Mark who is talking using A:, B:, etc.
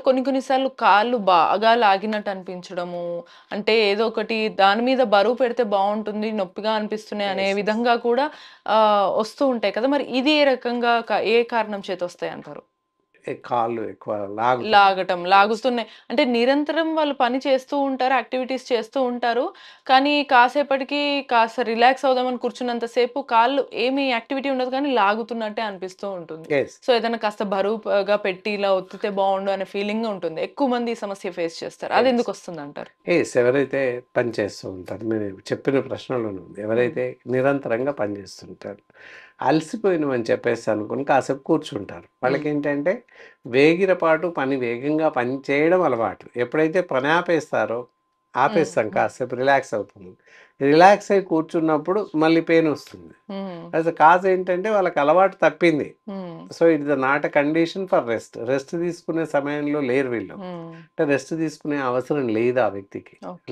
A: కొన్ని కొన్ని సార్లు కాళ్ళు బాగా లాగినట్టు అనిపించడము, అంటే ఏదో ఒకటి దాని మీద బరువు పెడితే బావుంటుంది, నొప్పిగా అనిపిస్తున్నాయి అనే
B: యెస్. యెస్.
A: విధంగా కూడా వస్తూ ఉంటాయి కదా! మరి ఇది ఏ రకంగా ఏ కారణం చేత వస్తాయంటారు?
B: కాళ్ళు ఎక్కువ లాగుతున్నాయి.
A: లాగటం,
B: యెస్.
A: లాగుతున్నాయి. అంటే నిరంతరం వాళ్ళు పని చేస్తూ ఉంటారు, యాక్టివిటీస్ చేస్తూ ఉంటారు. కానీ కాసేపటికి కాస్త రిలాక్స్ అవుదామని కూర్చున్నంత సేపు కాళ్ళు ఏమి యాక్టివిటీ ఉండదు కానీ లాగుతున్నట్టే అనిపిస్తూ ఉంటుంది.
B: యెస్.
A: సో, ఏదైనా కాస్త బరువుగా పెట్టి ఇలా ఒత్తితే బావుండు అనే ఫీలింగ్ ఉంటుంది. ఎక్కువ మంది ఈ సమస్య ఫేస్ చేస్తారు.
B: యెస్.
A: అదెందుకొస్తుందంటారు?
B: ఎవరైతే పని చేస్తూ ఉంటారు, మీరు చెప్పిన ప్రశ్నలోనే ఉంది.
A: హ్మ్.
B: ఎవరైతే నిరంతరంగా పని చేస్తుంటారు, అలసిపోయినమని చెప్పేసి అనుకుని కాసేపు కూర్చుంటారు.
A: హ్మ్.
B: వాళ్ళకేంటంటే వేగిరపాటు పని వేగంగా పని చేయడం అలవాటు. ఎప్పుడైతే పని ఆపేస్తారో,
A: హ్మ్.
B: ఆపేస్తాం
A: హ్మ్.
B: కాసేపు రిలాక్స్ అవుతుంది. రిలాక్స్ అయ్యి కూర్చున్నప్పుడు మళ్ళీ పెయినొస్తుంది.
A: హ్మ్.
B: కాజ్ ఏంటంటే వాళ్ళకి అలవాటు తప్పింది.
A: హ్మ్.
B: So, it is not a condition for rest. Rest తీసుకునే సమయంలో లేరు వీళ్ళు.
A: హ్మ్.
B: అంటే రెస్ట్ తీసుకునే అవసరం లేదు ఆ వ్యక్తికి.
A: ఓకే.